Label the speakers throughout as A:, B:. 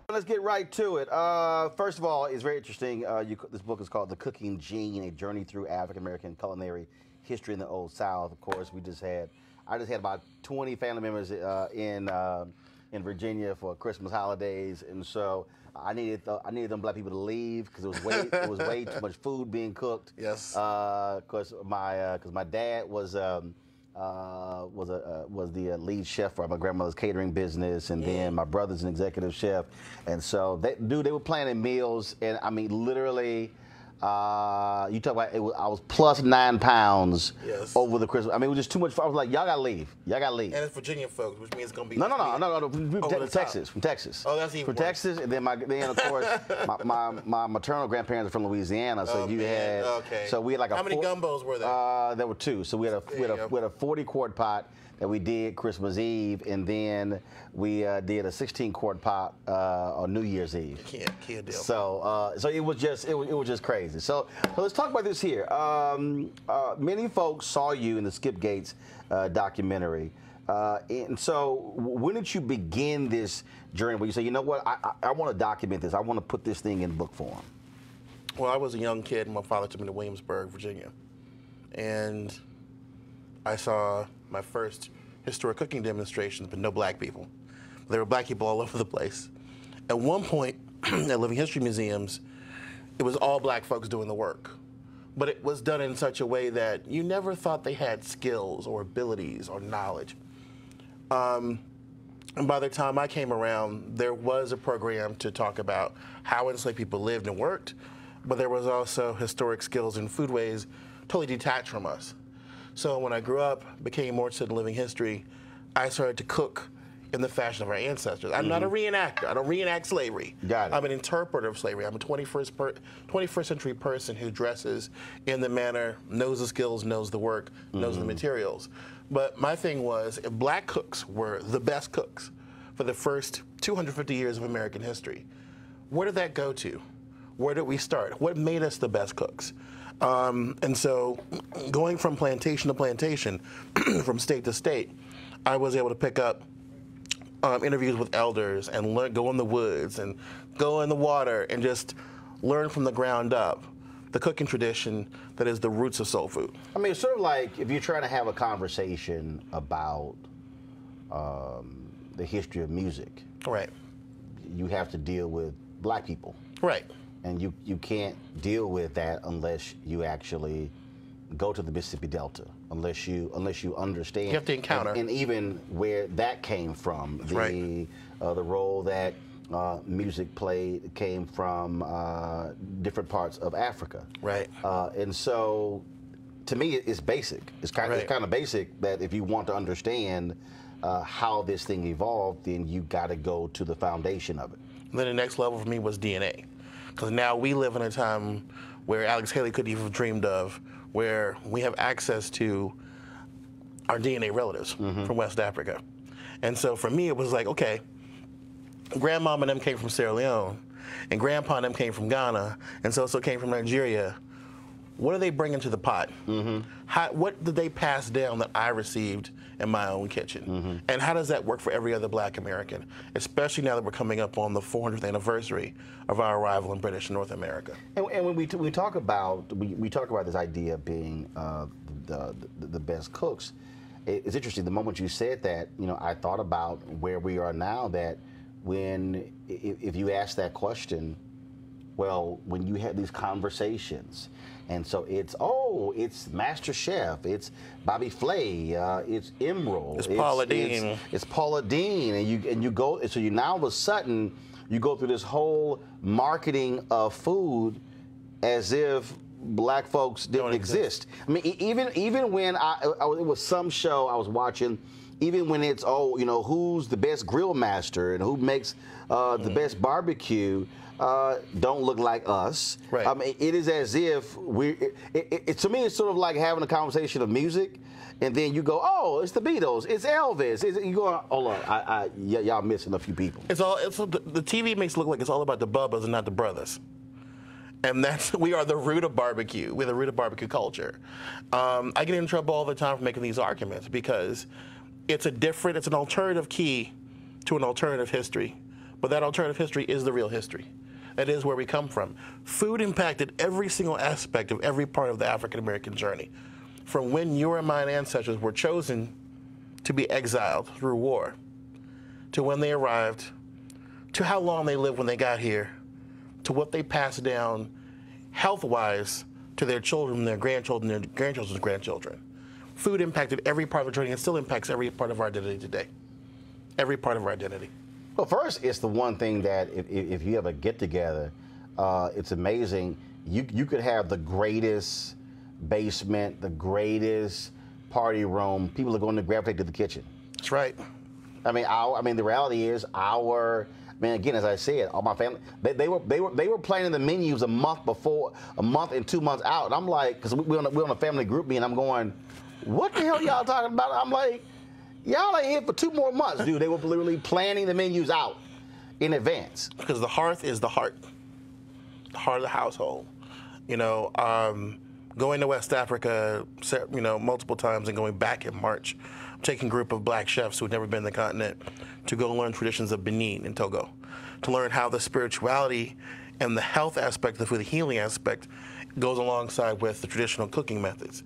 A: Let's get right to it. First of all, it's very interesting. This book is called The Cooking Gene, A Journey Through African-American Culinary History in the Old South. Of course, I just had about 20 family members in Virginia for Christmas holidays, and so I needed them black people to leave because it was way too much food being cooked.
B: Yes.
A: Because my dad was was the lead chef for my grandmother's catering business, and then my brother's an executive chef, and so they were planning meals, and I mean literally. You talk about I was plus 9 pounds over the Christmas. I mean, it was just too much. I was like, y'all gotta leave. Y'all gotta leave.
B: And it's Virginia folks, which means it's gonna be
A: no. From Texas. From Texas.
B: Oh, that's even
A: from
B: worse.
A: Texas, and then of course my maternal grandparents are from Louisiana, so so we had like
B: how many gumbos were there?
A: There were 2. So we had a 40-quart pot that we did Christmas Eve, and then we did a 16-quart pot on New Year's Eve.
B: Can't deal.
A: So it was just crazy. So let's talk about this here. Many folks saw you in the Skip Gates documentary, and so when did you begin this journey where you say, you know what, I want to document this. I want to put this thing in book form.
B: Well, I was a young kid, and my father took me to Williamsburg, Virginia, and I saw my first historic cooking demonstrations, but no black people. There were black people all over the place. At one point, at Living History museums, it was all black folks doing the work. But it was done in such a way that you never thought they had skills or abilities or knowledge. And by the time I came around, there was a program to talk about how enslaved people lived and worked, but there was also historic skills and foodways totally detached from us. So when I grew up, became more interested in living history, I started to cook in the fashion of our ancestors. I'm not a reenactor. I don't reenact slavery.
A: Got it.
B: I'm an interpreter of slavery. I'm a 21st century person who dresses in the manner, knows the skills, knows the work, knows the materials. But my thing was, if black cooks were the best cooks for the first 250 years of American history, where did that go to? Where did we start? What made us the best cooks? And so going from plantation to plantation, from state to state, I was able to pick up interviews with elders and go in the woods and go in the water and just learn from the ground up the cooking tradition that is the roots of soul food.
A: I mean, it's sort of like if you're trying to have a conversation about the history of music.
B: Right.
A: You have to deal with black people.
B: Right.
A: And you can't deal with that unless you actually go to the Mississippi Delta, unless you understand.
B: You have to encounter.
A: And even where that came from, the role that music played came from different parts of Africa.
B: Right.
A: And so, to me, it's basic. It's kind of basic that if you want to understand how this thing evolved, then you got to go to the foundation of it.
B: And then the next level for me was DNA. Because now we live in a time where Alex Haley couldn't even have dreamed of, where we have access to our DNA relatives from West Africa. And so for me, it was like, okay, grandmama and them came from Sierra Leone, and grandpa and them came from Ghana, and so came from Nigeria. What are they bringing to the pot? What did they pass down that I received in my own kitchen? And how does that work for every other black American, especially now that we're coming up on the 400th anniversary of our arrival in British North America?
A: And when we talk about this idea of being the best cooks, it's interesting. The moment you said that, I thought about where we are now. That if you ask that question, well, when you have these conversations. And so it's Master Chef, it's Bobby Flay, it's Emerald,
B: it's Paula Deen.
A: It's Paula Deen, and you go. So you now all of a sudden you go through this whole marketing of food as if black folks didn't exist. I mean, even when it was some show I was watching. Even when it's who's the best grill master and who makes the best barbecue. Don't look like us.
B: Right.
A: I mean, it is as if to me, it's sort of like having a conversation of music, and then you go, oh, it's the Beatles, it's Elvis. You go, hold on, y'all missing a few people.
B: The TV makes it look like it's all about the Bubbas and not the brothers. And we are the root of barbecue. We're the root of barbecue culture. I get in trouble all the time for making these arguments because it's an alternative key to an alternative history. But that alternative history is the real history. That is where we come from. Food impacted every single aspect of every part of the African-American journey. From when your and mine ancestors were chosen to be exiled through war, to when they arrived, to how long they lived when they got here, to what they passed down health-wise to their children, their grandchildren, their grandchildren's grandchildren. food impacted every part of our journey and still impacts every part of our identity today. Every part of our identity.
A: Well, first, it's the one thing that if you have a get-together, it's amazing. You could have the greatest basement, the greatest party room. People are going to gravitate to the kitchen.
B: That's right.
A: I mean, the reality is again, as I said, all my family, they were planning the menus a month before, a month and 2 months out. And I'm like, because we're on a family group meeting, I'm going, what the hell y'all talking about? I'm like, y'all ain't here for 2 more months, dude. They were literally planning the menus out in advance.
B: Because the hearth is the heart of the household. You know, going to West Africa, you know, multiple times and going back in March, taking a group of black chefs who had never been to the continent to go learn traditions of Benin and Togo, to learn how the spirituality and the health aspect of the food, the healing aspect, goes alongside with the traditional cooking methods.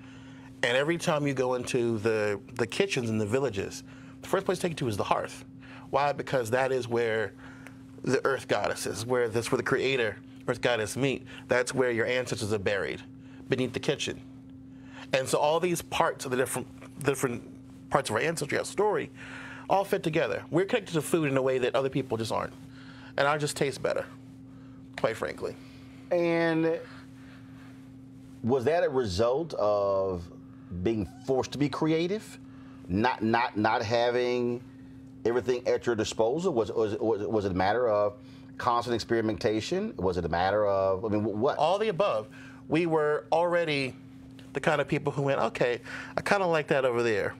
B: And every time you go into the kitchens in the villages, the first place to take you to is the hearth. Why? Because that is where the earth goddess is, that's where the creator, earth goddess, meet. That's where your ancestors are buried, beneath the kitchen. And so all these parts of the different parts of our ancestry, our story, all fit together. We're connected to food in a way that other people just aren't. And ours just tastes better, quite frankly.
A: And was that a result of being forced to be creative? Not having everything at your disposal? Was it a matter of constant experimentation? Was it a matter of, I mean, what?
B: All the above. We were already the kind of people who went, okay, I kind of like that over there.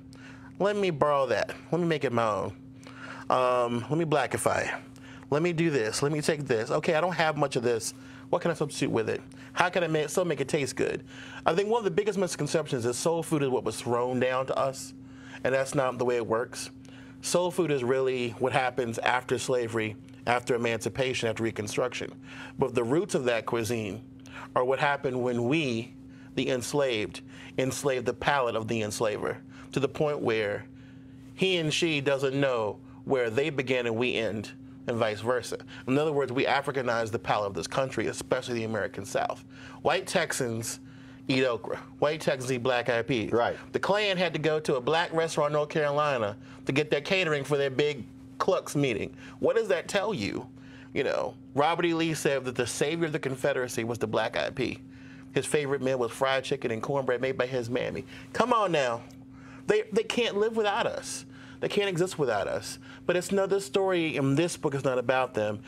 B: Let me borrow that. Let me make it my own. Let me blackify it. Let me do this. Let me take this. Okay, I don't have much of this. What can I substitute with it? How can I still make it taste good? I think one of the biggest misconceptions is soul food is what was thrown down to us, and that's not the way it works. Soul food is really what happens after slavery, after emancipation, after Reconstruction. But the roots of that cuisine are what happened when we, the enslaved the palate of the enslaver, to the point where he and she doesn't know where they begin and we end, and vice versa. In other words, we Africanized the palate of this country, especially the American South. White Texans eat okra. White Texans eat black-eyed peas.
A: Right.
B: The Klan had to go to a black restaurant in North Carolina to get their catering for their big Klux meeting. What does that tell you? You know, Robert E. Lee said that the savior of the Confederacy was the black-eyed pea. His favorite meal was fried chicken and cornbread made by his mammy. Come on now. They can't live without us. They can't exist without us. But it's no, this story in this book is not about them.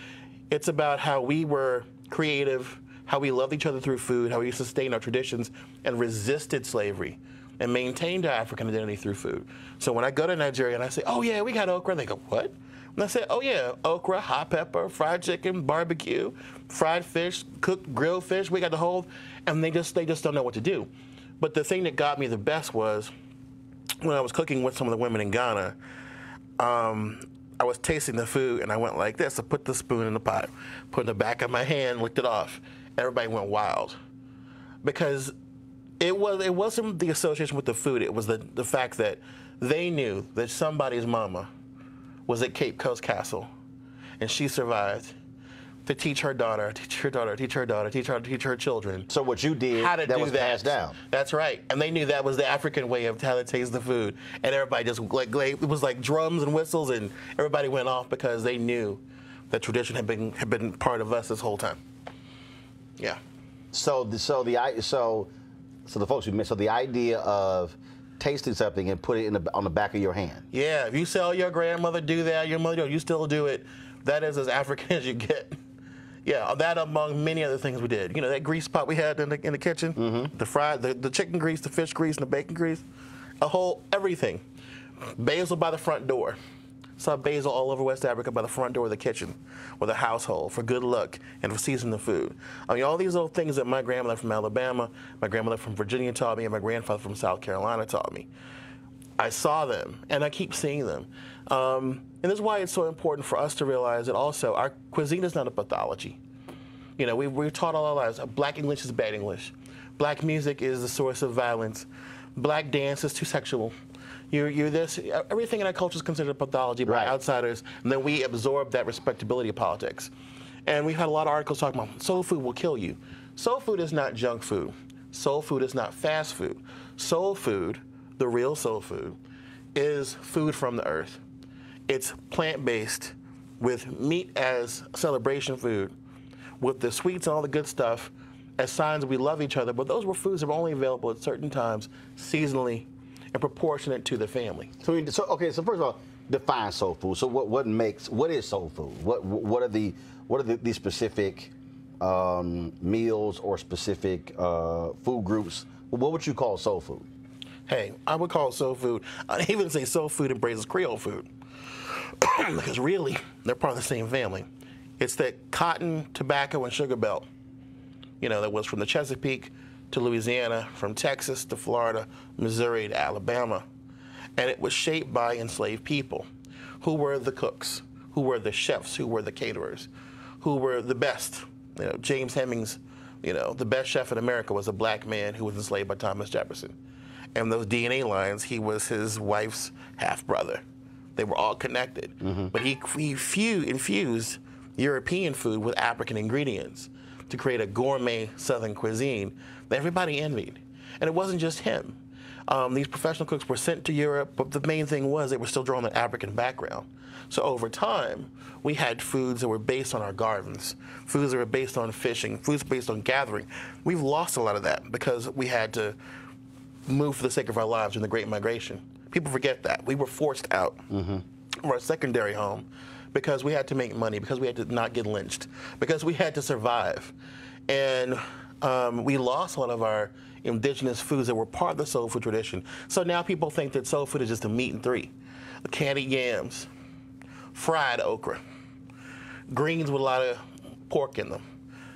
B: It's about how we were creative, how we loved each other through food, how we sustained our traditions and resisted slavery and maintained our African identity through food. So when I go to Nigeria and I say, oh yeah, we got okra, they go, what? And I say, oh yeah, okra, hot pepper, fried chicken, barbecue, fried fish, cooked grilled fish, we got the whole, and they just don't know what to do. But the thing that got me the best was when I was cooking with some of the women in Ghana, I was tasting the food and I went like this. I put the spoon in the pot, put it in the back of my hand, licked it off. Everybody went wild. Because it wasn't the association with the food, it was the fact that they knew that somebody's mama was at Cape Coast Castle and she survived to teach her daughter, teach her children.
A: So what you did,
B: how to
A: that
B: do
A: was passed down.
B: That's right. And they knew that was the African way of how to taste the food. And everybody just, it was like drums and whistles, and everybody went off because they knew that tradition had been part of us this whole time. Yeah.
A: So the folks who missed, so the idea of tasting something and put it on the back of your hand.
B: Yeah, if you saw your grandmother do that, your mother, you still do it. That is as African as you get. Yeah, that among many other things we did. You know, that grease pot we had in the kitchen, the chicken grease, the fish grease, and the bacon grease, everything. Basil by the front door. Saw basil all over West Africa by the front door of the kitchen or the household for good luck and for seasoning the food. I mean, all these little things that my grandmother from Alabama, my grandmother from Virginia taught me, and my grandfather from South Carolina taught me. I saw them, and I keep seeing them. And this is why it's so important for us to realize that also our cuisine is not a pathology. You know, we're taught all our lives, black English is bad English. Black music is the source of violence. Black dance is too sexual. You're this, everything in our culture is considered a pathology by outsiders, and then we absorb that respectability of politics. And we've had a lot of articles talking about soul food will kill you. Soul food is not junk food. Soul food is not fast food. Soul food the real soul food, is food from the earth. It's plant-based with meat as celebration food, with the sweets and all the good stuff as signs that we love each other. But those were foods that were only available at certain times, seasonally, and proportionate to the family.
A: So okay. So first of all, define soul food. So what is soul food? What are the specific meals or specific food groups? What would you call soul food?
B: Hey, I would call it soul food. I even say soul food embraces Creole food. Because really, they're part of the same family. It's that cotton, tobacco, and sugar belt, that was from the Chesapeake to Louisiana, from Texas to Florida, Missouri to Alabama. And it was shaped by enslaved people who were the cooks, who were the chefs, who were the caterers, who were the best. James Hemings, the best chef in America was a black man who was enslaved by Thomas Jefferson. And those DNA lines, he was his wife's half-brother. They were all connected. Mm-hmm. But he infused European food with African ingredients to create a gourmet Southern cuisine that everybody envied. And it wasn't just him. These professional cooks were sent to Europe, but the main thing was they were still drawing an African background. So over time, we had foods that were based on our gardens, foods that were based on fishing, foods based on gathering. We've lost a lot of that because we had to move for the sake of our lives in the Great Migration. People forget that. We were forced out of our secondary home because we had to make money, because we had to not get lynched, because we had to survive. And we lost a lot of our indigenous foods that were part of the soul food tradition. So now people think that soul food is just a meat and three. Candied yams, fried okra, greens with a lot of pork in them.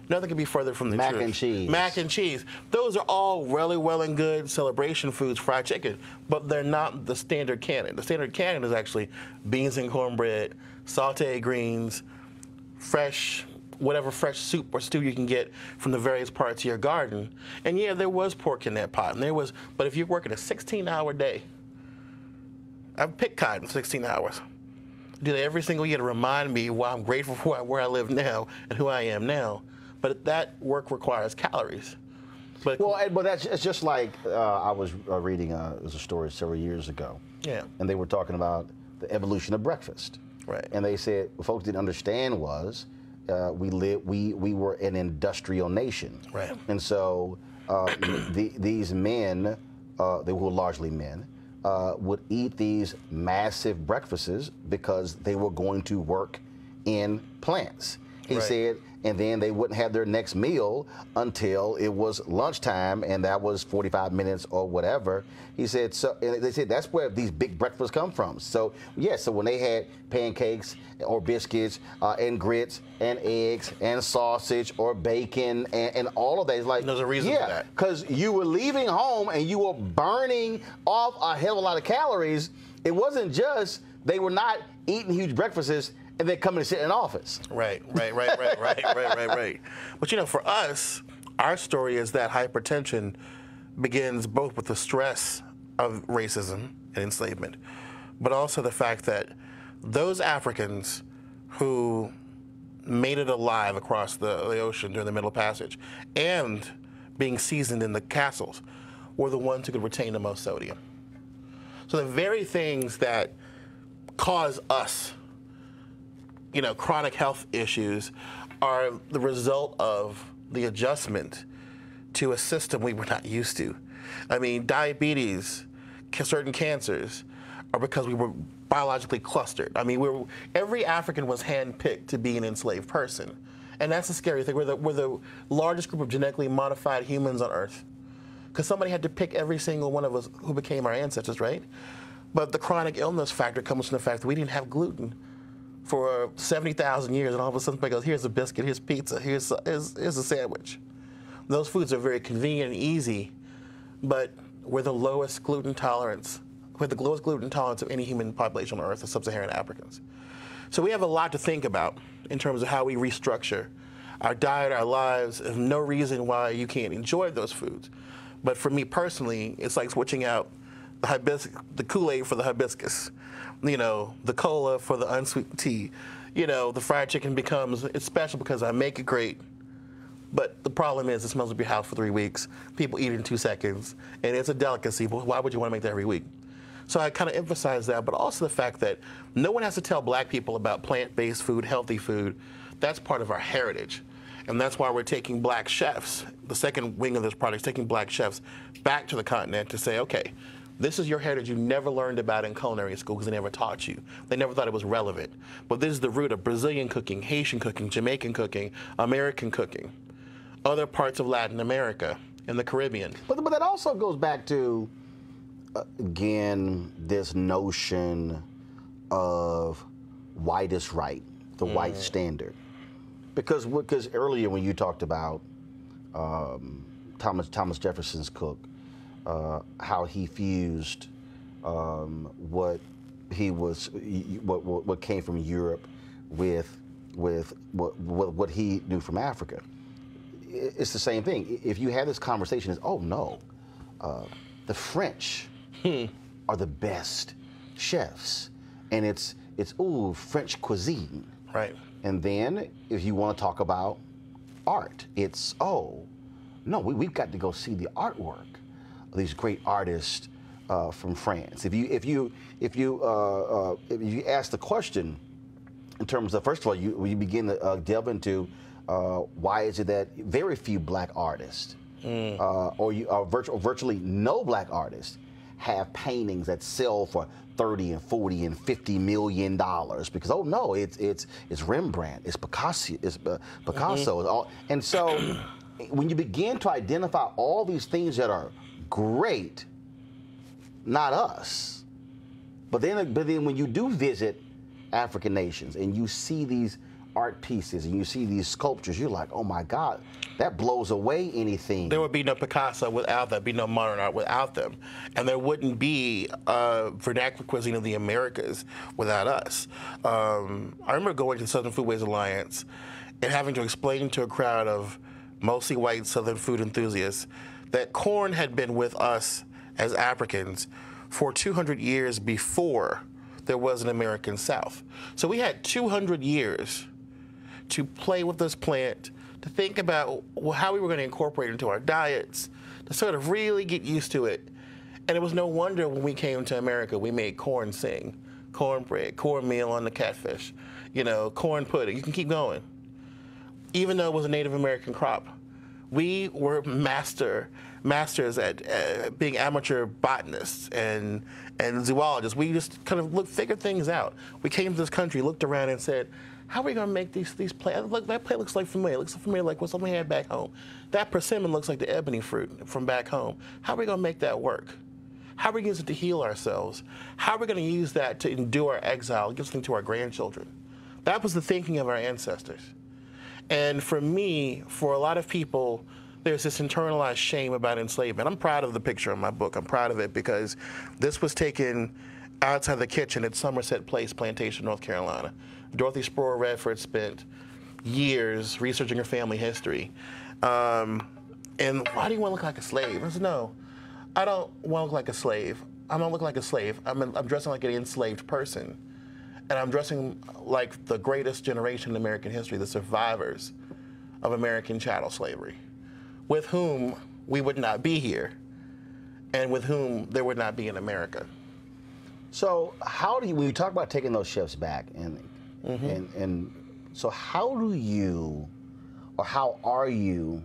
B: Nothing could be further from the truth.
A: Mac and cheese.
B: Mac and cheese. Those are all really well and good celebration foods, fried chicken, but they're not the standard canon. The standard canon is actually beans and cornbread, sauteed greens, whatever fresh soup or stew you can get from the various parts of your garden. And yeah, there was pork in that pot, but if you're working a 16-hour day, I've picked cotton 16 hours. I do that every single year to remind me why I'm grateful for where I live now and who I am now. But that work requires calories. But
A: it's just like I was reading it was a story several years ago.
B: Yeah.
A: And they were talking about the evolution of breakfast.
B: Right.
A: And they said what folks didn't understand was we were an industrial nation.
B: Right.
A: And so these men, they were largely men, would eat these massive breakfasts because they were going to work in plants. He said, and then they wouldn't have their next meal until it was lunchtime, and that was 45 minutes or whatever. He said, so and they said that's where these big breakfasts come from. So, so when they had pancakes or biscuits and grits and eggs and sausage or bacon and all of that, it's like,
B: there's a reason for that.
A: Because you were leaving home and you were burning off a hell of a lot of calories. It wasn't just they were not eating huge breakfasts and then coming to sit in office.
B: Right. But for us, our story is that hypertension begins both with the stress of racism and enslavement, but also the fact that those Africans who made it alive across the ocean during the Middle Passage and being seasoned in the castles were the ones who could retain the most sodium. So the very things that cause us chronic health issues are the result of the adjustment to a system we were not used to. I mean, diabetes, certain cancers are because we were biologically clustered. I mean, every African was handpicked to be an enslaved person. And that's the scary thing. We're the largest group of genetically modified humans on Earth. Because somebody had to pick every single one of us who became our ancestors, right? But the chronic illness factor comes from the fact that we didn't have gluten for 70,000 years, and all of a sudden somebody goes, here's a biscuit, here's pizza, here's a sandwich. Those foods are very convenient and easy, but we're the lowest gluten tolerance. We have the lowest gluten tolerance of any human population on Earth, the sub-Saharan Africans. So we have a lot to think about in terms of how we restructure our diet, our lives. There's no reason why you can't enjoy those foods. But for me personally, it's like switching out the Kool-Aid for the hibiscus, the cola for the unsweet tea. The fried chicken it's special because I make it great, But the problem is it smells up your house for 3 weeks. People eat it in 2 seconds, and it's a delicacy. But why would you want to make that every week? So I kind of emphasize that, but also the fact that no one has to tell black people about plant-based food, healthy food. That's part of our heritage. And that's why we're taking black chefs, the second wing of this project, taking black chefs back to the continent to say, okay, this is your heritage you never learned about in culinary school because they never taught you. They never thought it was relevant. But this is the root of Brazilian cooking, Haitian cooking, Jamaican cooking, American cooking, other parts of Latin America and the Caribbean.
A: But that also goes back to, again, this notion of white is right, the white standard. Because earlier when you talked about Thomas Jefferson's cook, how he fused what came from Europe with what he knew from Africa. It's the same thing. If you have this conversation, it's, oh no, the French are the best chefs, and it's ooh, French cuisine.
B: Right.
A: And then if you want to talk about art, it's, oh no, we've got to go see the artwork of these great artists from France. If you ask the question in terms of, first of all, you begin to delve into why is it that very few black artists or virtually no black artists have paintings that sell for $30 and $40 and $50 million because, oh no, it's Rembrandt, it's Picasso, and so when you begin to identify all these things that are great, not us, but then when you do visit African nations and you see these art pieces and you see these sculptures, you're like, oh my God, that blows away anything.
B: There would be no Picasso without them, be no modern art without them. And there wouldn't be vernacular cuisine of the Americas without us. I remember going to the Southern Foodways Alliance and having to explain to a crowd of mostly white Southern food enthusiasts that corn had been with us as Africans for 200 years before there was an American South. So we had 200 years to play with this plant, to think about how we were going to incorporate it into our diets, to sort of really get used to it. And it was no wonder when we came to America, we made corn sing, cornbread, cornmeal on the catfish, corn pudding. You can keep going. Even though it was a Native American crop, we were masters at being amateur botanists and zoologists. We just kind of figured things out. We came to this country, looked around, and said, how are we going to make these plants? Look, that plant looks like familiar. It looks familiar like what something we had back home. That persimmon looks like the ebony fruit from back home. How are we going to make that work? How are we going to use it to heal ourselves? How are we going to use that to endure our exile and give something to our grandchildren? That was the thinking of our ancestors. And for me, for a lot of people, there's this internalized shame about enslavement. I'm proud of the picture in my book. I'm proud of it because this was taken outside the kitchen at Somerset Place Plantation, North Carolina. Dorothy Sproul Redford spent years researching her family history. And why do you want to look like a slave? I said, no, I don't want to look like a slave. I don't look like a slave. I'm dressing like an enslaved person. And I'm dressing like the greatest generation in American history, the survivors of American chattel slavery, with whom we would not be here and with whom there would not be an America.
A: So how do you, when you talk about taking those chefs back, and so how do you, or how are you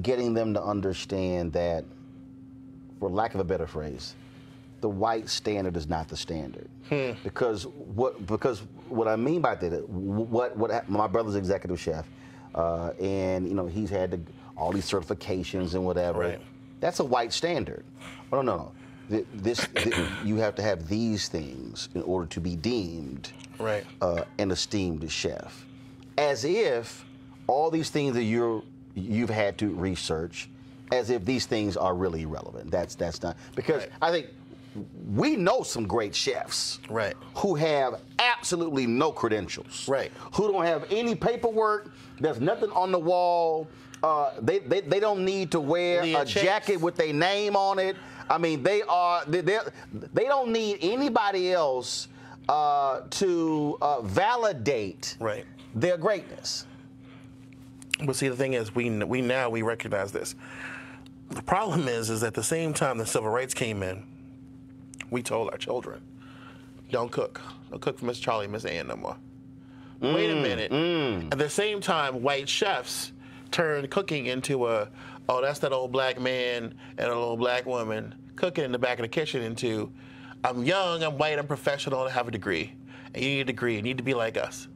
A: getting them to understand that, for lack of a better phrase, the white standard is not the standard? Because what I mean by that, what my brother's executive chef, and he's had all these certifications and whatever.
B: Right.
A: That's a white standard. Oh, no. You have to have these things in order to be deemed
B: right.
A: An esteemed chef. As if all these things that you've had to research, as if these things are really irrelevant. That's not, because right. I think we know some great chefs
B: right.
A: who have absolutely no credentials,
B: right.
A: who don't have any paperwork. There's nothing on the wall. They don't need to wear a jacket with their name on it. I mean, they don't need anybody else to validate
B: right.
A: their greatness.
B: But see, the thing is, we recognize this. The problem is at the same time the civil rights came in, we told our children, don't cook. Don't cook for Miss Charlie, Miss Ann no more. Wait a minute. At the same time, white chefs turned cooking into oh, that's that old black man and an old black woman cooking in the back of the kitchen into, I'm young, I'm white, I'm professional, and I have a degree. And you need a degree. You need to be like us.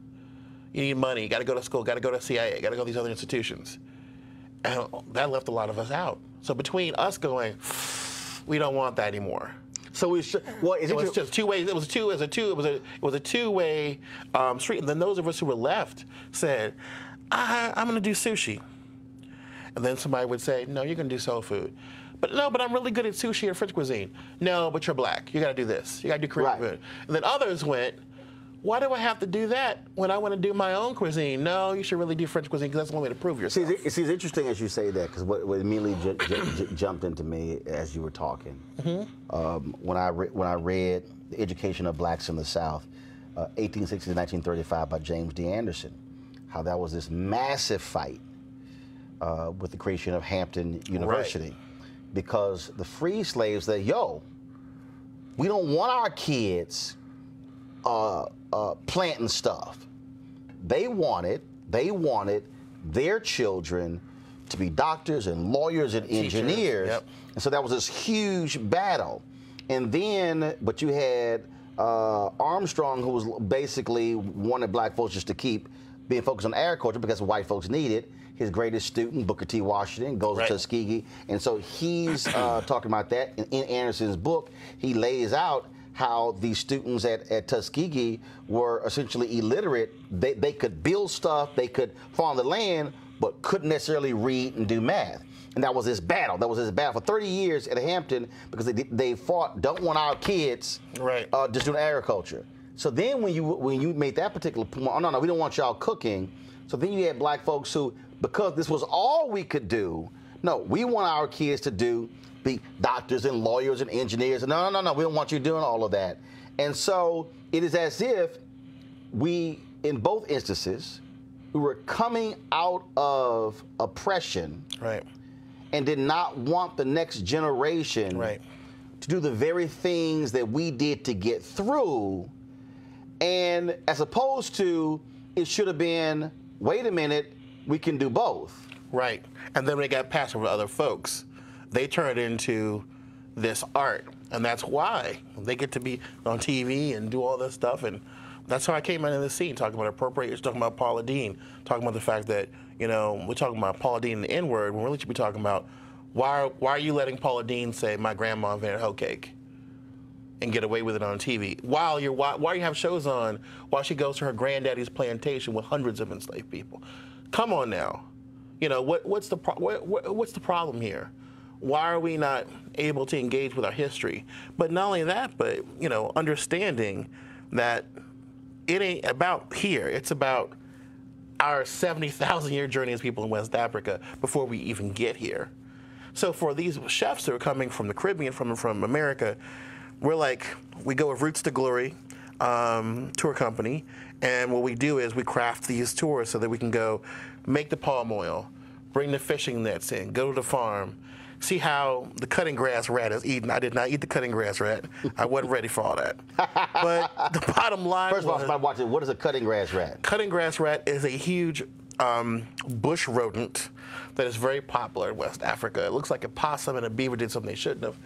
B: You need money. You got to go to school. Got to go to CIA. Got to go to these other institutions. And that left a lot of us out. So between us going, we don't want that anymore.
A: So we should. Well,
B: it was just two ways. It was a two-way street. And then those of us who were left said, I'm going to do sushi. And then somebody would say, no, you're going to do soul food. But I'm really good at sushi or French cuisine. No, but you're black. You got to do this. You got to do Korean food. And then others went, why do I have to do that when I want to do my own cuisine? No, you should really do French cuisine because that's the only way to prove yourself.
A: See, it's interesting as you say that because what immediately jumped into me as you were talking. When I read The Education of Blacks in the South, 1860 to 1935 by James D. Anderson, how that was this massive fight with the creation of Hampton University because the free slaves said, yo, we don't want our kids planting stuff. They wanted their children to be doctors and lawyers and engineers. And so that was this huge battle. And then, but you had Armstrong, who was basically wanted black folks just to keep being focused on agriculture because white folks need it. His greatest student, Booker T. Washington, goes to Tuskegee. And so he's talking about that. In Anderson's book, he lays out how these students at Tuskegee were essentially illiterate. They could build stuff, they could farm the land, but couldn't necessarily read and do math. And that was his battle. That was his battle for 30 years at Hampton because they fought, don't want our kids just doing agriculture. So then when you made that particular point, oh, no, we don't want y'all cooking. So then you had black folks who, because this was all we could do, no, we want our kids to be doctors and lawyers and engineers. No, we don't want you doing all of that. And so it is as if we, in both instances, we were coming out of oppression and did not want the next generation to do the very things that we did to get through. And as opposed to, it should have been, wait a minute, we can do both.
B: Right. And then when they got passed over to other folks, they turned into this art. And that's why they get to be on TV and do all this stuff. And that's how I came into the scene, talking about appropriation, talking about Paula Deen, talking about the fact that, we're talking about Paula Deen and the N-word, when we really should be talking about why are you letting Paula Deen say my grandma invented hoe cake and get away with it on TV while you have shows on while she goes to her granddaddy's plantation with hundreds of enslaved people? Come on now. What's the problem here? Why are we not able to engage with our history? But not only that, but understanding that it ain't about here. It's about our 70,000-year journey as people in West Africa before we even get here. So for these chefs that are coming from the Caribbean, from America, we go with Roots to Glory tour company, and what we do is we craft these tours so that we can go make the palm oil, bring the fishing nets in, go to the farm, see how the cutting grass rat is eaten. I did not eat the cutting grass rat. I wasn't ready for all that. But the bottom line
A: First of all, somebody watching, what is a cutting grass rat?
B: Cutting grass rat is a huge bush rodent that is very popular in West Africa. It looks like a possum and a beaver did something they shouldn't have.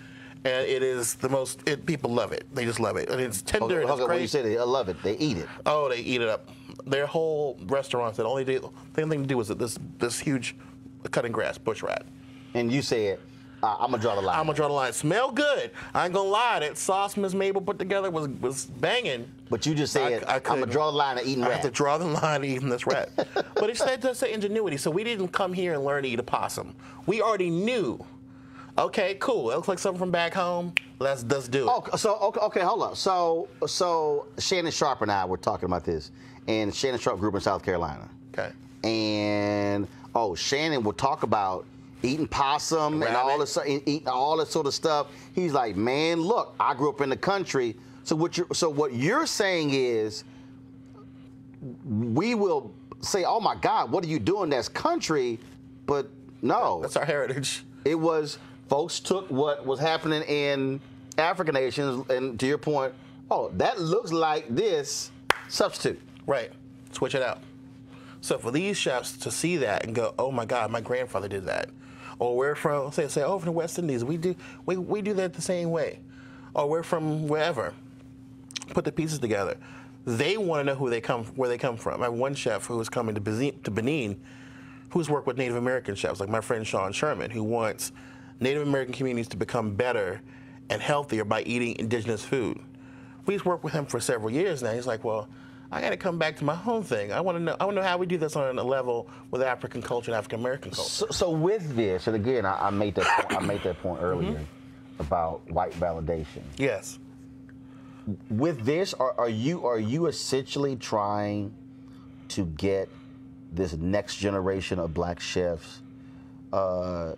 B: And it is the most, people love it. They just love it. And it's tender and it's great.
A: When you say they love it, they eat it.
B: Oh, they eat it up. Their whole restaurants, the only thing to do was this huge cutting grass bush rat.
A: And you said, I'm going to draw the line.
B: I'm going to draw the line. Smell good. I ain't going to lie. That sauce Miss Mabel put together was banging.
A: But you just said, I'm going to draw the line at eating rat.
B: I have to draw the line at eating this rat. But it's that ingenuity. So we didn't come here and learn to eat a possum. We already knew. Okay, cool. It looks like something from back home. Let's do it.
A: Okay, hold on. So Shannon Sharp and I were talking about this, and Shannon Sharp grew up in South Carolina.
B: Okay.
A: And Shannon would talk about eating possum and all this, eating all this sort of stuff. He's like, man, look, I grew up in the country. So what you're saying is, we will say, oh my God, what are you doing? That's country. But no.
B: That's our heritage.
A: It was, folks took what was happening in African nations, and to your point, oh, that looks like this, substitute.
B: Right. Switch it out. So for these chefs to see that and go, oh my God, my grandfather did that. Or we're from, say, oh, from the West Indies, we do that the same way. Or we're from wherever. Put the pieces together. They want to know where they come from. I have one chef who is coming to Benin, who's worked with Native American chefs, like my friend Sean Sherman, who wants Native American communities to become better and healthier by eating indigenous food. We've worked with him for several years now. He's like, well, I got to come back to my home thing. I want to know how we do this on a level with African culture and African American culture.
A: So with this, and again, I made that point earlier about white validation.
B: Yes.
A: With this, are you essentially trying to get this next generation of black chefs to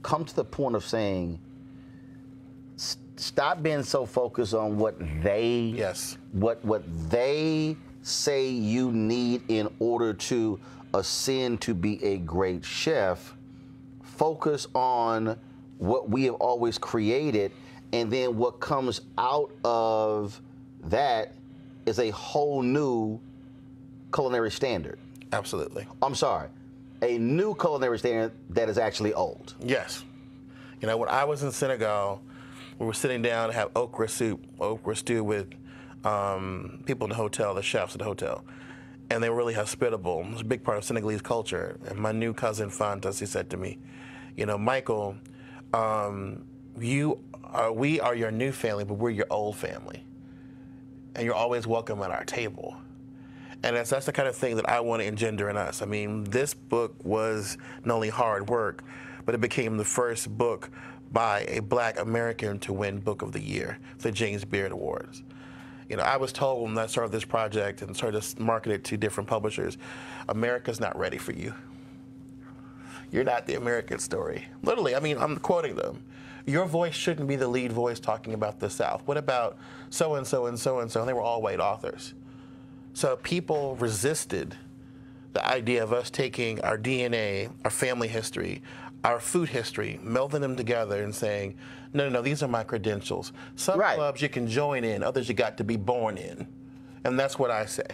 A: come to the point of saying, stop being so focused on what they say you need in order to ascend to be a great chef. Focus on what we have always created, and then what comes out of that is a whole new culinary standard.
B: Absolutely.
A: I'm sorry, a new culinary standard that is actually old.
B: Yes. You know, when I was in Senegal, we were sitting down to have okra stew with people in the hotel, the chefs at the hotel. And they were really hospitable. It was a big part of Senegalese culture. And my new cousin, Fantas, he said to me, you know, Michael, we are your new family, but we're your old family. And you're always welcome at our table. And that's the kind of thing that I want to engender in us. I mean, this book was not only hard work, but it became the first book by a black American to win Book of the Year, the James Beard Awards. You know, I was told when I started this project and started to market it to different publishers, America's not ready for you. You're not the American story. Literally, I mean, I'm quoting them. Your voice shouldn't be the lead voice talking about the South. What about so-and-so and so-and-so? And they were all white authors. So people resisted the idea of us taking our DNA, our family history, our food history, melding them together and saying, no, these are my credentials. Some clubs you can join in, others you got to be born in. And that's what I say.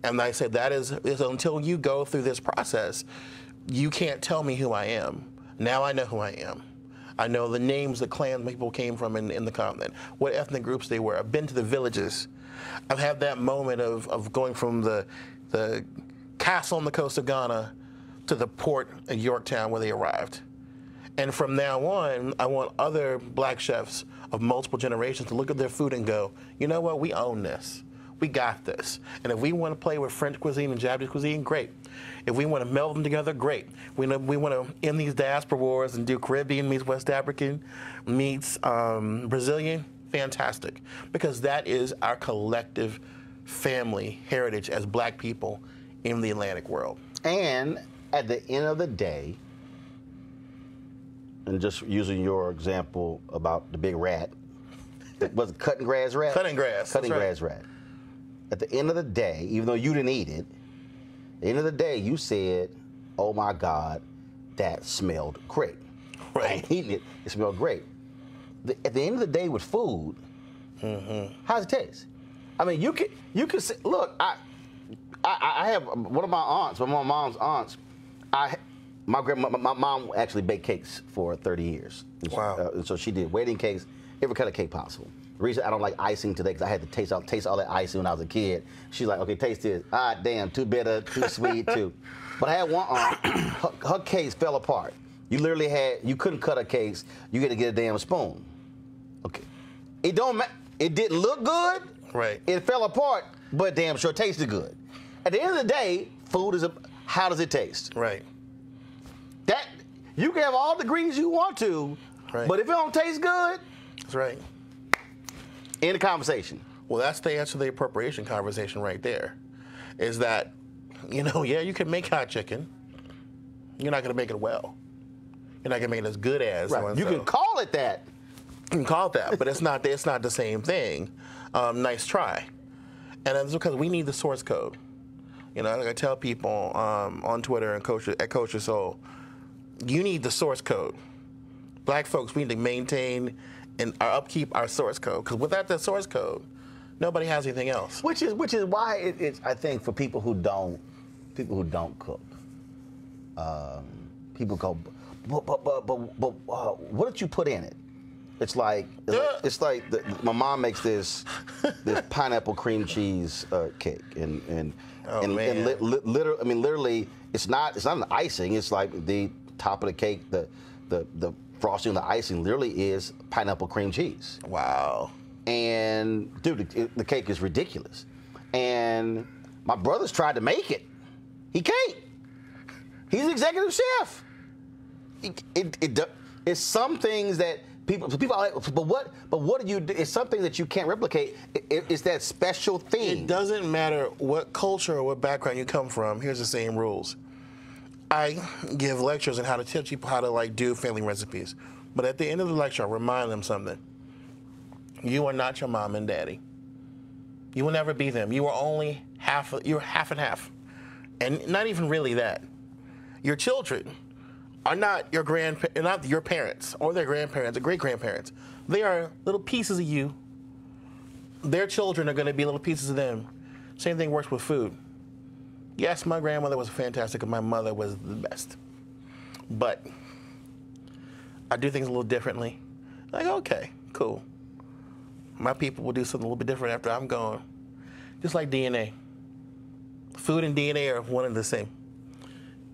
B: And I say that is until you go through this process, you can't tell me who I am. Now I know who I am. I know the names the clans people came from in the continent, what ethnic groups they were. I've been to the villages. I've had that moment of going from the castle on the coast of Ghana to the port in Yorktown where they arrived. And from now on, I want other black chefs of multiple generations to look at their food and go, you know what, we own this. We got this. And if we want to play with French cuisine and Japanese cuisine, great. If we want to meld them together, great. We want to end these diaspora wars and do Caribbean meets West African meets Brazilian, fantastic. Because that is our collective family heritage as black people in the Atlantic world.
A: And at the end of the day, and just using your example about the big rat, was it cutting grass rat?
B: Cutting grass.
A: Cutting grass rat. At the end of the day, even though you didn't eat it, at the end of the day, you said, oh my God, that smelled great.
B: Right.
A: I ain't eating it, it smelled great. At the end of the day with food, how does it taste? I mean, you can say, look, I have one of my aunts, one of my mom's aunts, my mom actually baked cakes for 30 years.
B: Wow.
A: And so she did wedding cakes, every kind of cake possible. The reason I don't like icing today, because I had to taste all that icing when I was a kid. She's like, okay, taste this. Ah, damn, too bitter, too sweet, too. But I had one aunt, her cakes fell apart. You literally you couldn't cut her cakes. You had to get a damn spoon. Okay. It don't matter. It didn't look good.
B: Right.
A: It fell apart, but damn sure tasted good. At the end of the day, food is how does it taste?
B: Right.
A: That you can have all the degrees you want to, but if it don't taste good,
B: that's right.
A: End the conversation.
B: Well, that's the answer to the appropriation conversation right there. Is that, you know, yeah, you can make hot chicken. You're not going to make it well. You're not going to make it as good as.
A: Right. You can call it that.
B: You can call it that, but it's not the same thing. Nice try. And that's because we need the source code. You know, like I tell people on Twitter and at Kosher Soul, you need the source code. Black folks, we need to maintain and upkeep our source code, because without that source code, nobody has anything else.
A: Which is why it's I think for people who don't cook, people go, but what did you put in it? It's like my mom makes this pineapple cream cheese cake, and literally it's not an icing. It's like the top of the cake, the frosting and the icing literally is pineapple cream cheese.
B: Wow.
A: And dude, the cake is ridiculous. And my brother's tried to make it. He can't. He's executive chef. It's some things that people are like, but what do you do? It's something that you can't replicate. It's that special thing.
B: It doesn't matter what culture or what background you come from. Here's the same rules. I give lectures on how to teach people how to like do family recipes. But at the end of the lecture, I remind them something. You are not your mom and daddy. You will never be them. You are only you're half and half. And not even really that. Your children are not your parents or their grandparents or great-grandparents. They are little pieces of you. Their children are going to be little pieces of them. Same thing works with food. Yes, my grandmother was fantastic and my mother was the best. But I do things a little differently. Like, okay, cool. My people will do something a little bit different after I'm gone. Just like DNA. Food and DNA are one and the same.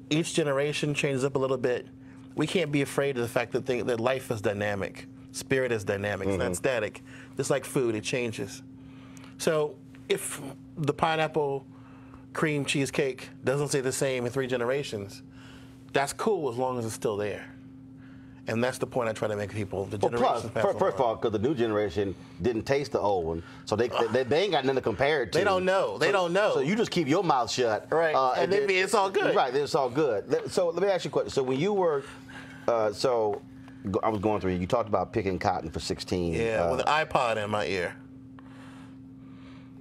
B: Each generation changes up a little bit. We can't be afraid of the fact that life is dynamic. Spirit is dynamic. It's not static. Just like food, it changes. So if the pineapple cream cheesecake doesn't stay the same in 3 generations, that's cool as long as it's still there. And that's the point I try to make people. The generations pass
A: first of all, because the new generation didn't taste the old one, so they ain't got nothing to compare it to.
B: They don't know. They don't know.
A: So you just keep your mouth shut.
B: Right. And then it's all good.
A: Right. It's all good. So let me ask you a question. So when you were, I was going through. You talked about picking cotton for 16.
B: Yeah, with an iPod in my ear.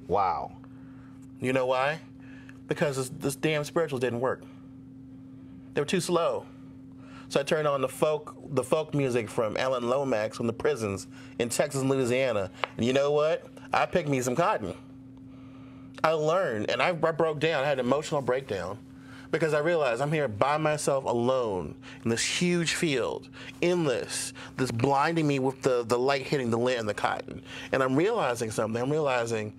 A: Wow.
B: You know why? Because this damn spirituals didn't work. They were too slow. So I turned on the folk music from Alan Lomax from the prisons in Texas and Louisiana. And you know what? I picked me some cotton. I learned, and I broke down. I had an emotional breakdown because I realized I'm here by myself alone in this huge field, endless, this blinding me with the light hitting the lint and the cotton. And I'm realizing something. I'm realizing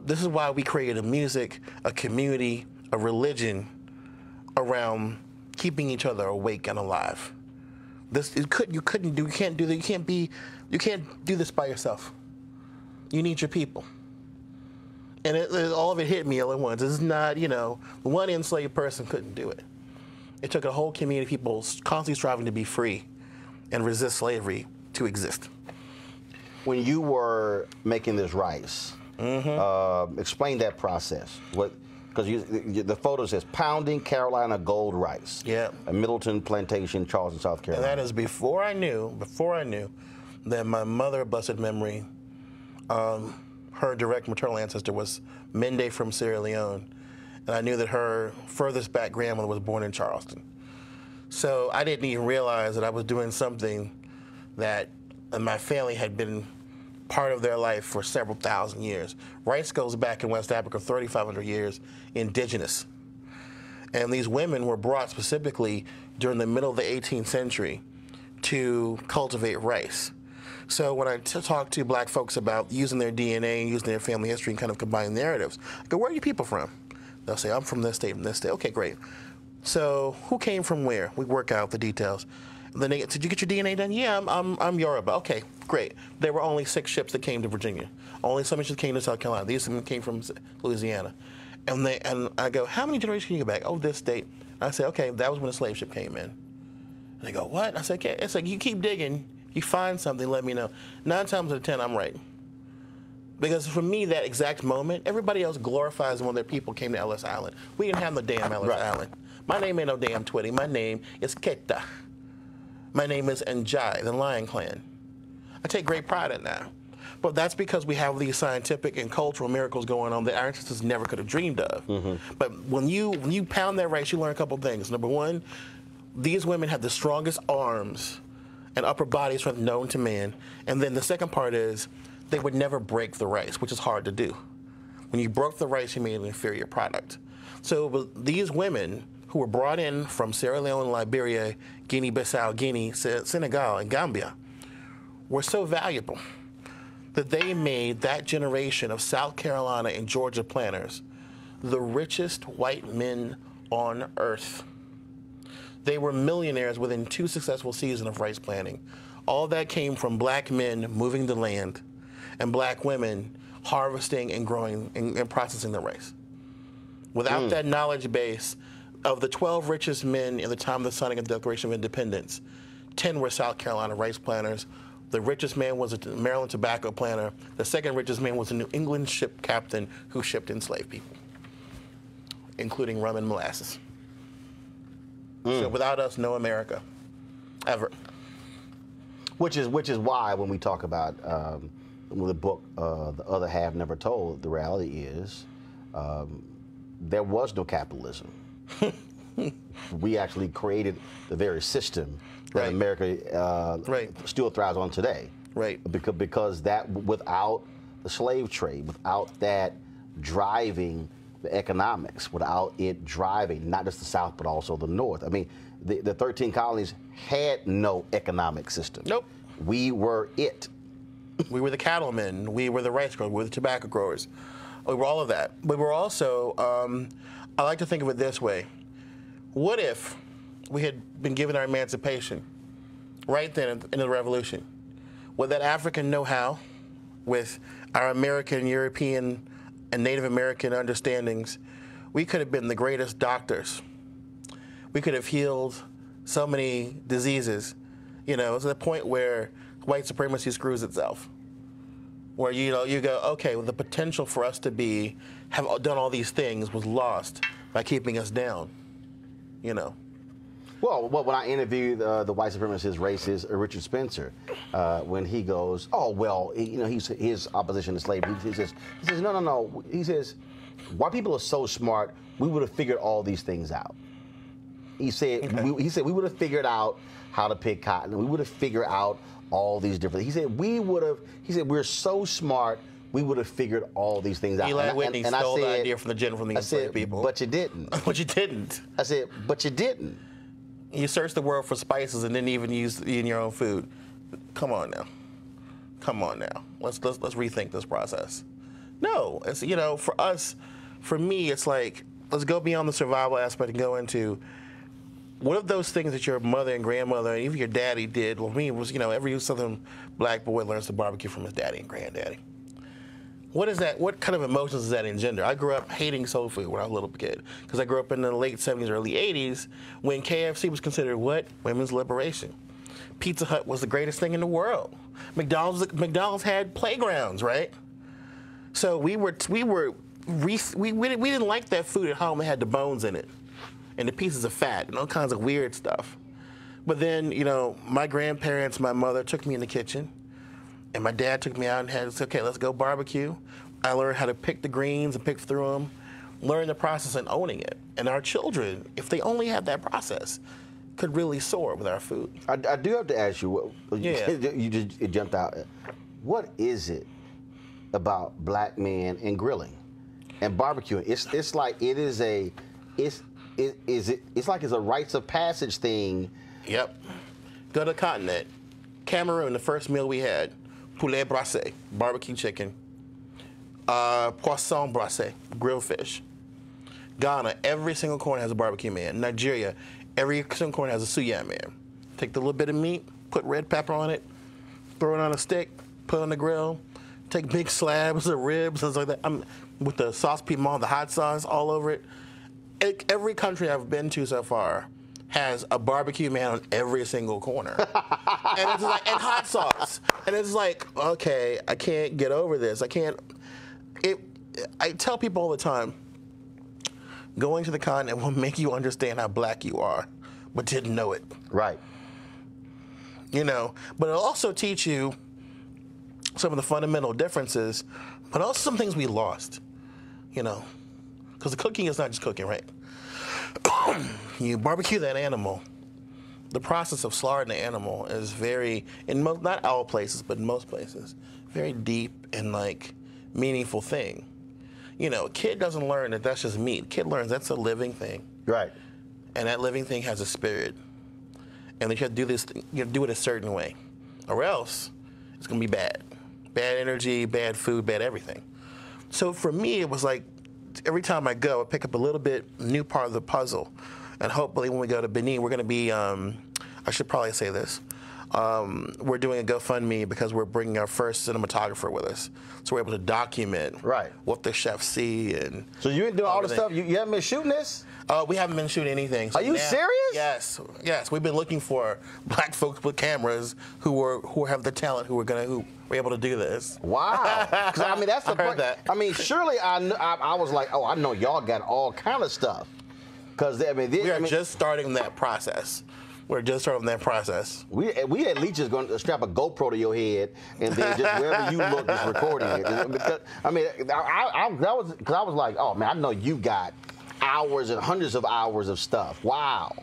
B: this is why we created a music, a community, a religion around keeping each other awake and alive. You can't do this by yourself. You need your people. And all of it hit me all at once. This is not, one enslaved person couldn't do it. It took a whole community of people constantly striving to be free and resist slavery to exist.
A: When you were making this rice, explain that process. Because the photo says pounding Carolina gold rice.
B: Yeah.
A: A Middleton plantation, Charleston, South Carolina.
B: And that is before I knew that my mother, blessed memory, her direct maternal ancestor was Mende from Sierra Leone. And I knew that her furthest back grandmother was born in Charleston. So I didn't even realize that I was doing something that my family had been part of their life for several thousand years. Rice goes back in West Africa 3,500 years, indigenous. And these women were brought specifically during the middle of the 18th century to cultivate rice. So when I talk to black folks about using their DNA and using their family history and kind of combine narratives, I go, where are you people from? They'll say, I'm from this state, from this state. Okay, great. So who came from where? We work out the details. Then they get, did you get your DNA done? Yeah, I'm Yoruba. Okay, great. There were only 6 ships that came to Virginia. Only some ships came to South Carolina. These came from Louisiana. And I go, how many generations can you go back? Oh, this date. I say, okay, that was when the slave ship came in. And they go, what? I say, okay. It's like, you keep digging, you find something, let me know. 9 times out of 10, I'm right. Because for me, that exact moment, everybody else glorifies when their people came to Ellis Island. We didn't have no damn Ellis Island. My name ain't no damn Twitty. My name is Keta. My name is Njai, the Lion Clan. I take great pride in that. But that's because we have these scientific and cultural miracles going on that our ancestors never could have dreamed of. But when you pound that rice, you learn a couple things. Number one, these women have the strongest arms and upper body strength known to man. And then the second part is they would never break the rice, which is hard to do. When you broke the rice, you made an inferior product. So these women who were brought in from Sierra Leone, Liberia, Guinea-Bissau, Guinea, Senegal, and Gambia were so valuable that they made that generation of South Carolina and Georgia planters the richest white men on earth. They were millionaires within 2 successful seasons of rice planting. All that came from black men moving the land and black women harvesting and growing and processing the rice. Without that knowledge base, of the 12 richest men in the time of the signing of the Declaration of Independence, 10 were South Carolina rice planters. The richest man was a Maryland tobacco planter. The second richest man was a New England ship captain who shipped enslaved people, including rum and molasses. So without us, no America, ever.
A: Which is why when we talk about the book, The Other Half Never Told, the reality is there was no capitalism. We actually created the very system that America still thrives on today.
B: Right.
A: Because that, without the slave trade, without that driving the economics, without it driving not just the South but also the North. I mean, the 13 colonies had no economic system.
B: Nope.
A: We were it.
B: We were the cattlemen. We were the rice growers. We were the tobacco growers. We were all of that. But we're also, I like to think of it this way. What if we had been given our emancipation right then in the Revolution? With that African know-how, with our American, European, and Native American understandings, we could have been the greatest doctors. We could have healed so many diseases, you know, to the point where white supremacy screws itself. Where, you know, you go, okay, well, the potential for us to have done all these things was lost by keeping us down, you know.
A: Well, when I interviewed the white supremacist racist Richard Spencer, when he goes, oh, well, you know, his opposition to slavery, he says, no. He says, white people are so smart, we would have figured all these things out. He said, we would have figured out how to pick cotton. We would have figured out all these different. He said we're so smart, we would have figured all these things out.
B: Eli Whitney stole the idea from the enslaved people.
A: But you didn't.
B: But you didn't.
A: I said, but you didn't.
B: You searched the world for spices and didn't even use it in your own food. Come on now. Come on now. Let's rethink this process. No, it's, you know, for us, for me, it's like, let's go beyond the survival aspect and go into what of those things that your mother and grandmother and even your daddy did. Well, for me, it was, you know, every Southern black boy learns to barbecue from his daddy and granddaddy. What is that? What kind of emotions does that engender? I grew up hating soul food when I was a little kid because I grew up in the late 70s, early 80s when KFC was considered what? Women's liberation. Pizza Hut was the greatest thing in the world. McDonald's had playgrounds, right? So we didn't like that food at home that had the bones in it and the pieces of fat and all kinds of weird stuff. But then, you know, my grandparents, my mother took me in the kitchen. And my dad took me out and said, okay, let's go barbecue. I learned how to pick the greens and pick through them, learn the process and owning it. And our children, if they only had that process, could really soar with our food.
A: I do have to ask you, you jumped out. What is it about black men and grilling and barbecuing? It's like it's a rites of passage thing.
B: Yep. Go to the continent. Cameroon, the first meal we had. Poulet brassé, barbecue chicken. Poisson brassé, grilled fish. Ghana, every single corner has a barbecue man. Nigeria, every single corner has a suya man. Take the little bit of meat, put red pepper on it, throw it on a stick, put it on the grill, take big slabs of ribs, things like that. With the sauce piment, the hot sauce all over it. Every country I've been to so far has a barbecue man on every single corner. And it's like, and hot sauce. And it's like, okay, I can't get over this. I tell people all the time, going to the continent will make you understand how black you are, but didn't know it.
A: Right.
B: You know, but it'll also teach you some of the fundamental differences, but also some things we lost, you know, because the cooking is not just cooking, right? You barbecue that animal. The process of slaughtering the animal is very, not all places, but in most places, very deep and like meaningful thing. You know, a kid doesn't learn that that's just meat. A kid learns that's a living thing.
A: Right.
B: And that living thing has a spirit. And that you have to do this, you have to do it a certain way, or else it's gonna be bad. Bad energy, bad food, bad everything. So for me, it was like every time I go, I pick up a little bit new part of the puzzle. And hopefully when we go to Benin, we're gonna be, I should probably say this, we're doing a GoFundMe because we're bringing our first cinematographer with us. So we're able to document what the chefs see. And
A: so you didn't do all the stuff, you haven't been shooting this?
B: We haven't been shooting anything. So
A: are you serious?
B: Yes, yes. We've been looking for black folks with cameras who have the talent, who were able to do this.
A: Wow. Because I mean, that's the point. I mean, surely I was like, oh, I know y'all got all kind of stuff. Because I mean,
B: we are just starting that process. We're just starting that process.
A: We at least just going to strap a GoPro to your head and then just wherever you look, just recording it. Because, I mean, I was like, oh man, I know you got hours and hundreds of hours of stuff. Wow.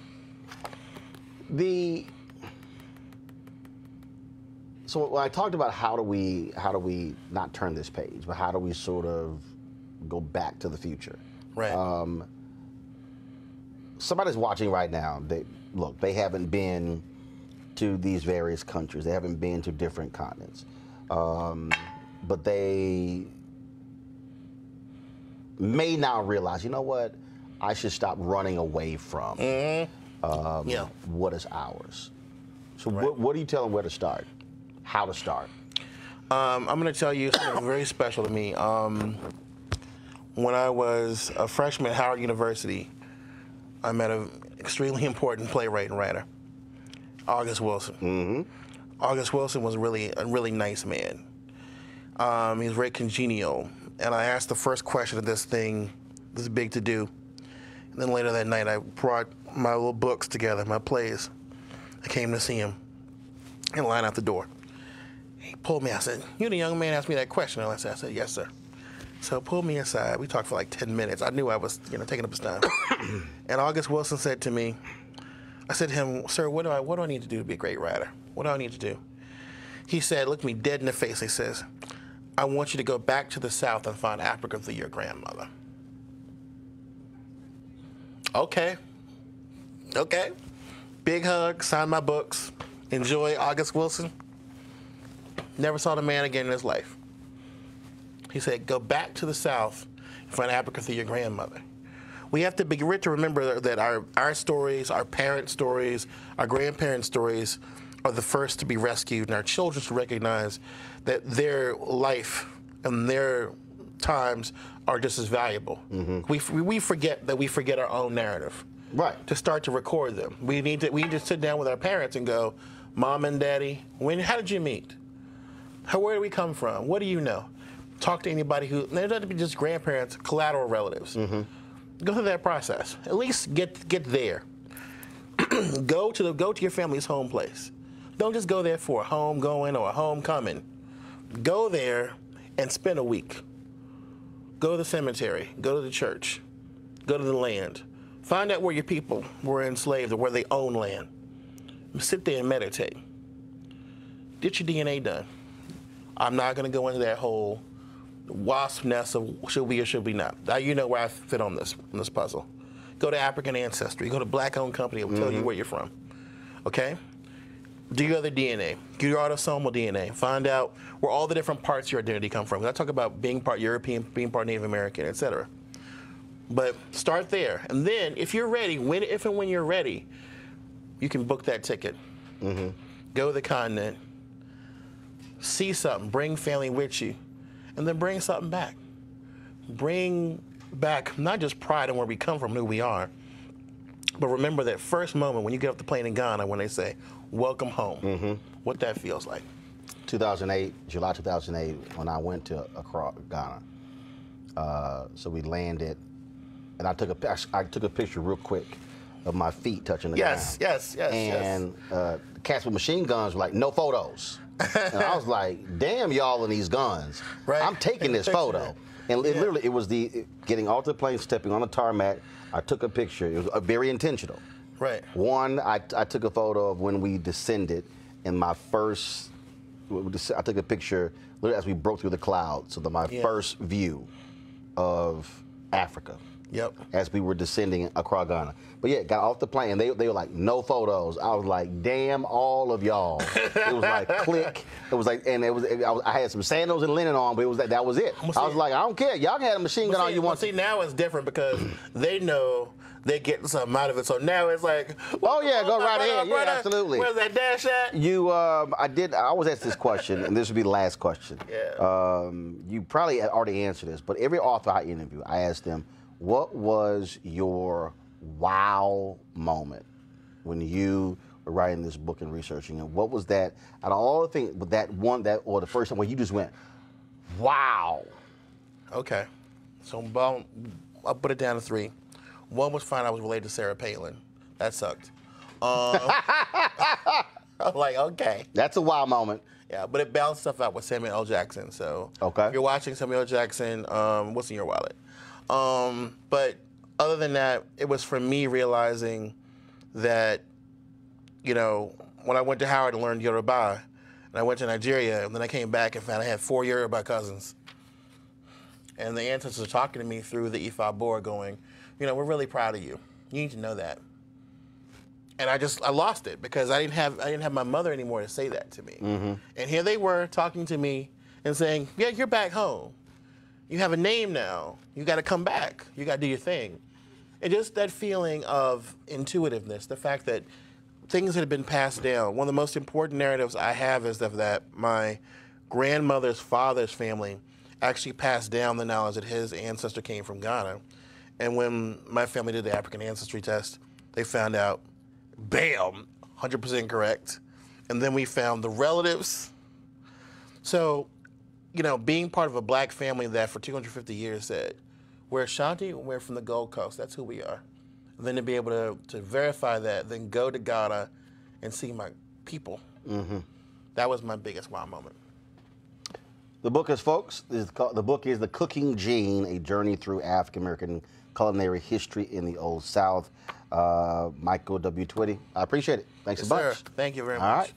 A: So when I talked about how do we not turn this page, but how do we sort of go back to the future?
B: Right.
A: Somebody's watching right now. They haven't been to these various countries. They haven't been to different continents. But they may now realize, you know what? I should stop running away from what is ours. So what do you tell them where to start? How to start?
B: I'm going to tell you something very special to me. When I was a freshman at Howard University, I met an extremely important playwright and writer, August Wilson. Mm-hmm. August Wilson was a really nice man. He was very congenial. And I asked the first question of this big to do. And then later that night, I brought my little books together, my plays. I came to see him in line out the door. He pulled me. I said, "You the young man asked me that question." I said, "Yes, sir." So he pulled me aside. We talked for like 10 minutes. I knew I was, taking up his time. And August Wilson said to me, I said to him, "Sir, what do I need to do to be a great writer? What do I need to do?" He said, looked me dead in the face. He says, "I want you to go back to the South and find Africa through your grandmother." Okay. Big hug, sign my books. Enjoy, August Wilson. Never saw the man again in his life. He said, go back to the South and find Africa through your grandmother. We have to begin to remember that our stories, our parents' stories, our grandparents' stories are the first to be rescued, and our children should recognize that their life and their times are just as valuable. Mm-hmm. We forget that we forget our own narrative.
A: Right.
B: To start to record them. We need to sit down with our parents and go, Mom and Daddy, how did you meet? Where do we come from? What do you know? Talk to anybody who, they don't have to be just grandparents, collateral relatives. Mm-hmm. Go through that process. At least get there. Go to your family's home place. Don't just go there for a homegoing or a homecoming. Go there and spend a week. Go to the cemetery. Go to the church. Go to the land. Find out where your people were enslaved or where they own land. Sit there and meditate. Get your DNA done. I'm not going to go into that whole wasp nest of should we or should we not. Now you know where I fit on this puzzle. Go to African Ancestry. Go to black-owned company. It will tell you where you're from. Okay? Do your other DNA. Do your autosomal DNA. Find out where all the different parts of your identity come from. I talk about being part European, being part Native American, etc. But start there. And then, if you're ready, if and when you're ready, you can book that ticket. Mm-hmm. Go to the continent. See something. Bring family with you. And then bring something back. Bring back not just pride in where we come from, who we are, but remember that first moment when you get off the plane in Ghana when they say, welcome home, what that feels like.
A: 2008, July 2008, when I went to Ghana. So we landed, and I took a picture real quick of my feet touching the ground.
B: Yes.
A: And the cats with machine guns were like, no photos. And I was like, damn y'all and these guns.
B: Right.
A: I'm taking this photo. And literally, it was getting off the plane, stepping on the tarmac. I took a picture. It was very intentional.
B: Right.
A: One, I took a photo of when we descended in my first, I took a picture literally as we broke through the clouds. So my first view of Africa.
B: Yep.
A: As we were descending across Ghana. But yeah, got off the plane. They were like, no photos. I was like, damn all of y'all. It was like, click. It was like, and I had some sandals and linen on, but it was that was it. I was like, I don't care. Y'all can have a machine gun all you want.
B: See, now it's different because they know they're getting something out of it. So now it's like,
A: oh yeah, go right ahead. Yeah, absolutely.
B: Where's that dash at?
A: I always ask this question, and this would be the last question.
B: Yeah.
A: You probably already answered this, but every author I interview, I ask them, what was your wow moment when you were writing this book and researching it? What was that, out of all the things, or the first time when you just went, wow?
B: Okay. So I'll put it down to 3. One was fine. I was related to Sarah Palin. That sucked. I was like, okay.
A: That's a wow moment.
B: Yeah, but it balanced stuff out with Samuel L. Jackson. So
A: okay.
B: If you're watching Samuel L. Jackson, what's in your wallet? But other than that, it was for me realizing that, you know, when I went to Howard and learned Yoruba, and I went to Nigeria, and then I came back and found I had 4 Yoruba cousins. And the ancestors are talking to me through the Ifa board going, you know, we're really proud of you. You need to know that. And I lost it because I didn't have my mother anymore to say that to me. Mm-hmm. And here they were talking to me and saying, yeah, you're back home. You have a name now. You got to come back. You got to do your thing. And just that feeling of intuitiveness, the fact that things had been passed down. One of the most important narratives I have is that my grandmother's father's family actually passed down the knowledge that his ancestor came from Ghana. And when my family did the African ancestry test, they found out, bam, 100% correct. And then we found the relatives. So, you know, being part of a black family that for 250 years said, we're Ashanti, we're from the Gold Coast, that's who we are. And then to be able to verify that, then go to Ghana and see my people. Mm-hmm. That was my biggest wow moment.
A: The book is, folks, the book is The Cooking Gene, A Journey Through African American Culinary History in the Old South. Michael W. Twitty, I appreciate it. Thanks a bunch.
B: Sir. Thank you very much.
A: All right.